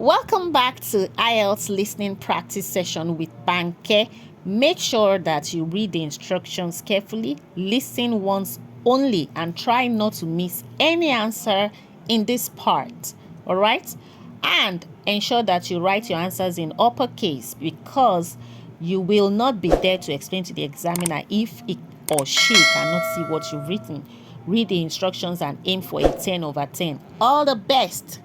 Welcome back to IELTS listening practice session with Banke. Make sure that you read the instructions carefully, listen once only, and try not to miss any answer in this part. All right? And ensure that you write your answers in uppercase because you will not be there to explain to the examiner if he or she cannot see what you've written. Read the instructions and aim for a 10 over 10. All the best!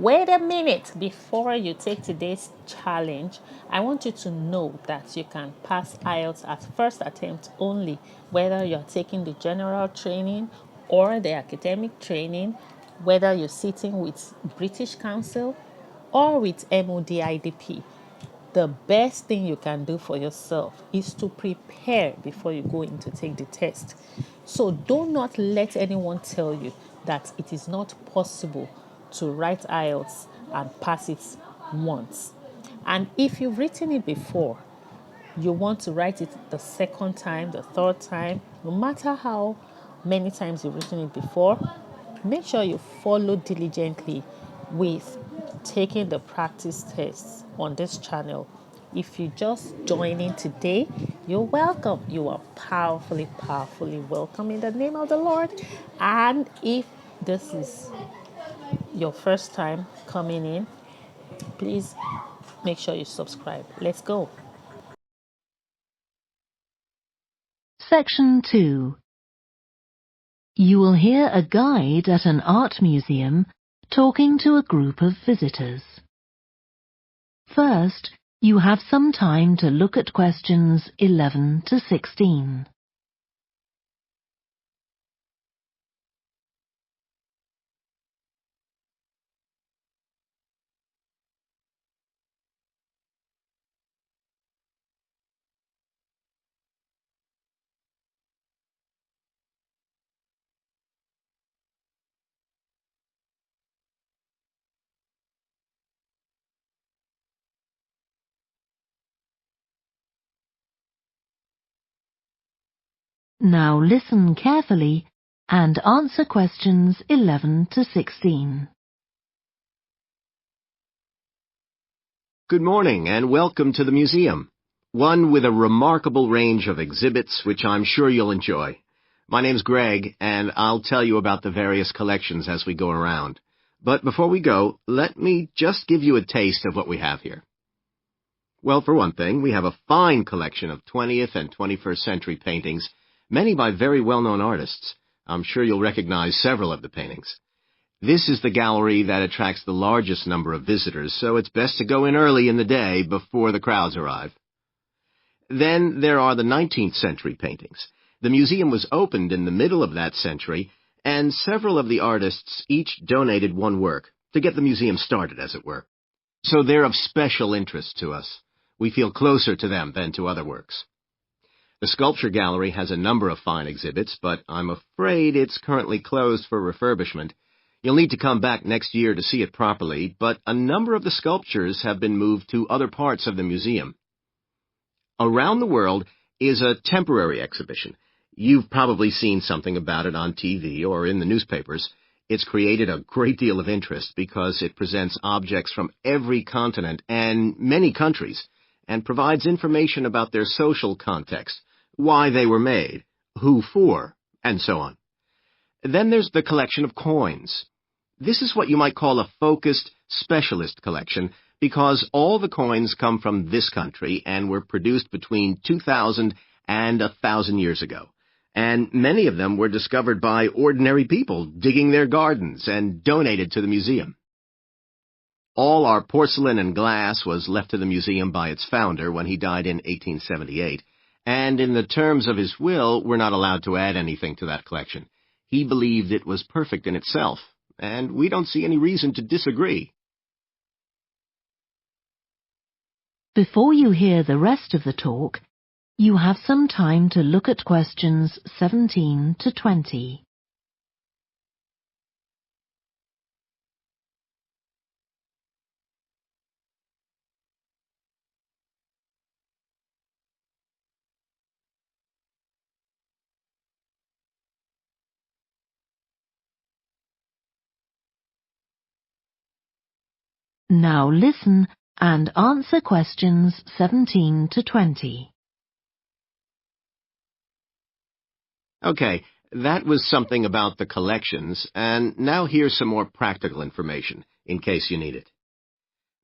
Wait a minute before you take today's challenge. I want you to know that you can pass IELTS at first attempt only, whether you're taking the general training or the academic training, whether you're sitting with British Council or with MODIDP. The best thing you can do for yourself is to prepare before you go in to take the test. So do not let anyone tell you that it is not possible to write IELTS and pass it once. And if you've written it before, you want to write it the second time, the third time, no matter how many times you've written it before, make sure you follow diligently with taking the practice tests on this channel. If you just join in today, you're welcome. You are powerfully, powerfully welcome in the name of the Lord. And if this is your first time coming in, please make sure you subscribe. Let's go. Section 2. You will hear a guide at an art museum talking to a group of visitors. First, you have some time to look at questions 11 to 16. Now listen carefully and answer questions 11 to 16. Good morning and welcome to the museum, one with a remarkable range of exhibits which I'm sure you'll enjoy. My name's Greg and I'll tell you about the various collections as we go around. But before we go, let me just give you a taste of what we have here. Well, for one thing, we have a fine collection of 20th and 21st century paintings, many by very well-known artists. I'm sure you'll recognize several of the paintings. This is the gallery that attracts the largest number of visitors, so it's best to go in early in the day before the crowds arrive. Then there are the 19th century paintings. The museum was opened in the middle of that century, and several of the artists each donated one work to get the museum started, as it were. So they're of special interest to us. We feel closer to them than to other works. The sculpture gallery has a number of fine exhibits, but I'm afraid it's currently closed for refurbishment. You'll need to come back next year to see it properly, but a number of the sculptures have been moved to other parts of the museum. Around the World is a temporary exhibition. You've probably seen something about it on TV or in the newspapers. It's created a great deal of interest because it presents objects from every continent and many countries, and provides information about their social context, why they were made, who for, and so on. Then there's the collection of coins. This is what you might call a focused, specialist collection because all the coins come from this country and were produced between 2,000 and 1,000 years ago. And many of them were discovered by ordinary people digging their gardens and donated to the museum. All our porcelain and glass was left to the museum by its founder when he died in 1878, and in the terms of his will, we're not allowed to add anything to that collection. He believed it was perfect in itself, and we don't see any reason to disagree. Before you hear the rest of the talk, you have some time to look at questions 17 to 20. Now listen and answer questions 17 to 20. Okay, that was something about the collections, and now here's some more practical information, in case you need it.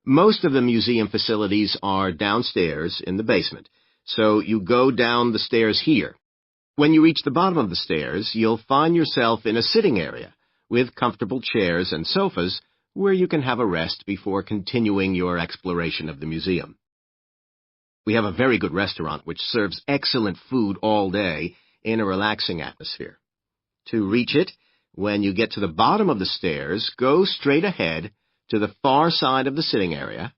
Most of the museum facilities are downstairs in the basement, so you go down the stairs here. When you reach the bottom of the stairs, you'll find yourself in a sitting area with comfortable chairs and sofas where you can have a rest before continuing your exploration of the museum. We have a very good restaurant which serves excellent food all day in a relaxing atmosphere. To reach it, when you get to the bottom of the stairs, go straight ahead to the far side of the sitting area,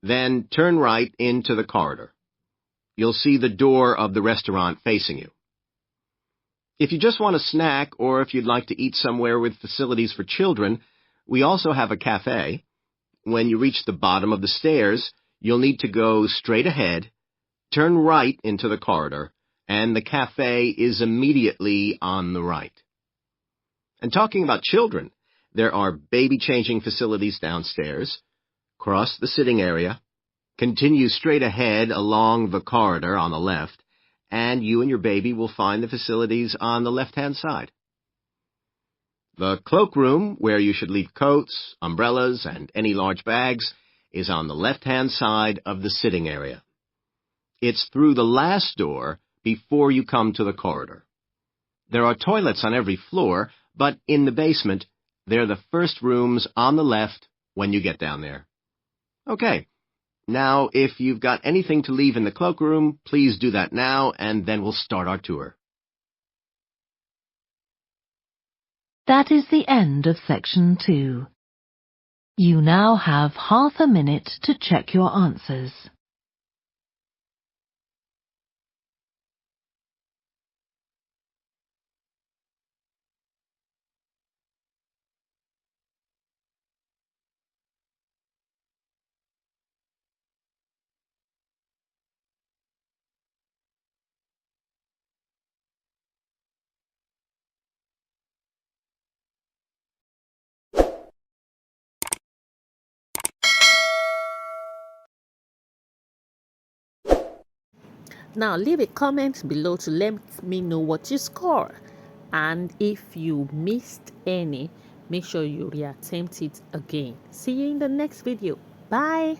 then turn right into the corridor. You'll see the door of the restaurant facing you. If you just want a snack or if you'd like to eat somewhere with facilities for children, we also have a cafe. When you reach the bottom of the stairs, you'll need to go straight ahead, turn right into the corridor, and the cafe is immediately on the right. And talking about children, there are baby-changing facilities downstairs. Cross the sitting area, continue straight ahead along the corridor on the left, and you and your baby will find the facilities on the left-hand side. The cloakroom, where you should leave coats, umbrellas, and any large bags, is on the left-hand side of the sitting area. It's through the last door before you come to the corridor. There are toilets on every floor, but in the basement, they're the first rooms on the left when you get down there. Okay. Now, if you've got anything to leave in the cloakroom, please do that now, and then we'll start our tour. That is the end of section 2. You now have half a minute to check your answers. Now leave a comment below to let me know what you score. And if you missed any, make sure you reattempt it again. See you in the next video. Bye.